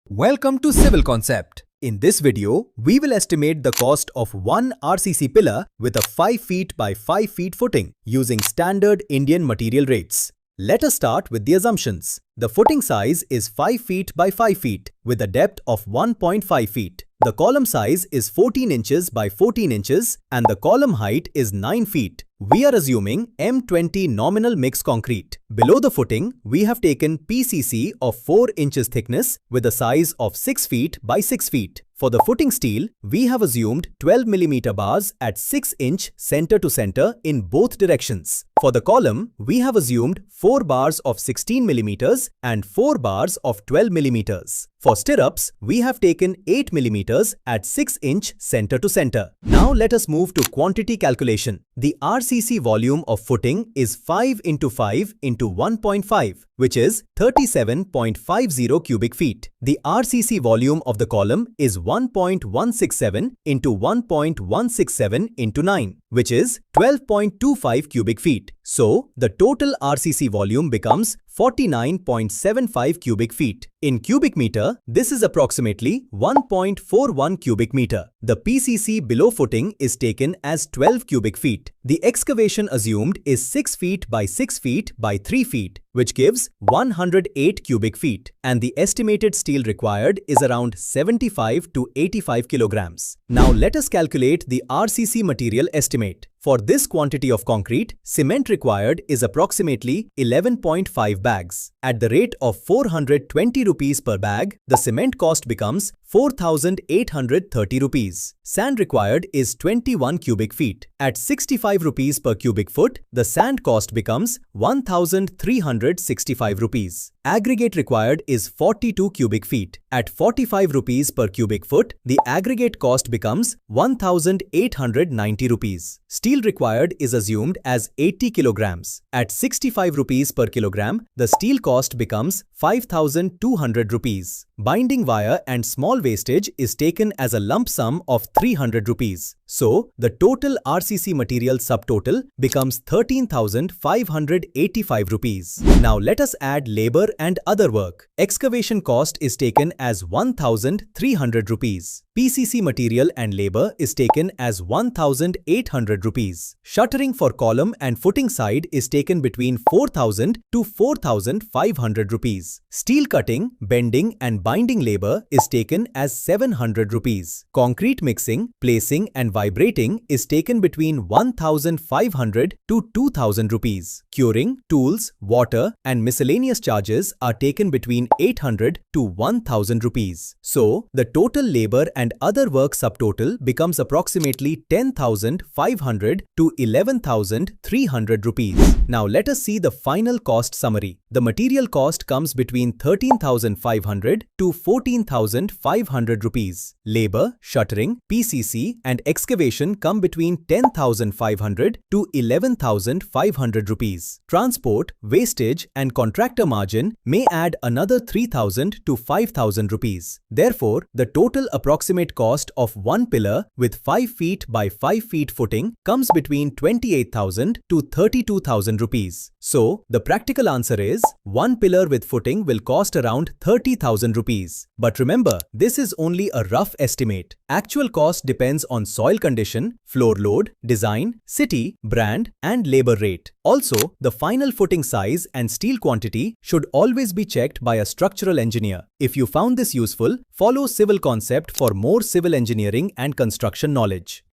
Welcome to Civil Concept. In this video, we will estimate the cost of one RCC pillar with a 5 feet by 5 feet footing using standard Indian material rates. Let us start with the assumptions. The footing size is 5 feet by 5 feet with a depth of 1.5 feet. The column size is 14 inches by 14 inches and the column height is 9 feet. We are assuming M20 nominal mix concrete. Below the footing, we have taken PCC of 4 inches thickness with a size of 6 feet by 6 feet. For the footing steel, we have assumed 12 mm bars at 6 inch center to center in both directions. For the column, we have assumed 4 bars of 16 mm and 4 bars of 12 mm. For stirrups, we have taken 8 mm at 6 inch center to center. Now let us move to quantity calculation. The RCC volume of footing is 5 into 5 into 1.5, which is 37.50 cubic feet. The RCC volume of the column is 1.167 into 1.167 into 9, which is 12.25 cubic feet. So, the total RCC volume becomes 49.75 cubic feet. In cubic meter, this is approximately 1.41 cubic meter. The PCC below footing is taken as 12 cubic feet. The excavation assumed is 6 feet by 6 feet by 3 feet, which gives 108 cubic feet. And the estimated steel required is around 75 to 85 kilograms. Now let us calculate the RCC material estimate. For this quantity of concrete, cement required is approximately 11.5 bags. At the rate of 420 rupees per bag, the cement cost becomes 4,830 rupees. Sand required is 21 cubic feet. At 65 rupees per cubic foot, the sand cost becomes 1,365 rupees. Aggregate required is 42 cubic feet. At 45 rupees per cubic foot, the aggregate cost becomes 1,890 rupees. Steel required is assumed as 80 kilograms. At 65 rupees per kilogram, the steel cost becomes 5,200 rupees. Binding wire and small wastage is taken as a lump sum of 300 rupees. So, the total RCC material subtotal becomes 13,585 rupees. Now let us add labor and other work. Excavation cost is taken as 1,300 rupees. PCC material and labor is taken as 1,800 rupees. Shuttering for column and footing side is taken between 4,000 to 4,500 rupees. Steel cutting, bending and binding labor is taken as 700 rupees. Concrete mixing, placing and vibrating is taken between 1,500 to 2,000 rupees. Curing, tools, water and miscellaneous charges are taken between 800 to 1,000 rupees. So, the total labor and other work subtotal becomes approximately 10,500 to 11,300 rupees. Now let us see the final cost summary. The material cost comes between 13,500 to 14,500 rupees. Labor, shuttering, PCC and excavation come between 10,500 to 11,500 rupees. Transport, wastage and contractor margin may add another 3,000 to 5,000 rupees. Therefore, the total approximate cost of one pillar with 5 feet by 5 feet footing comes between 28,000 to 32,000 rupees. So, the practical answer is one pillar with footing will cost around 30,000 rupees. But remember, this is only a rough estimate. Actual cost depends on soil condition, floor load, design, city, brand and labor rate. Also, the final footing size and steel quantity should always be checked by a structural engineer. If you found this useful, follow Civil Concept for more civil engineering and construction knowledge.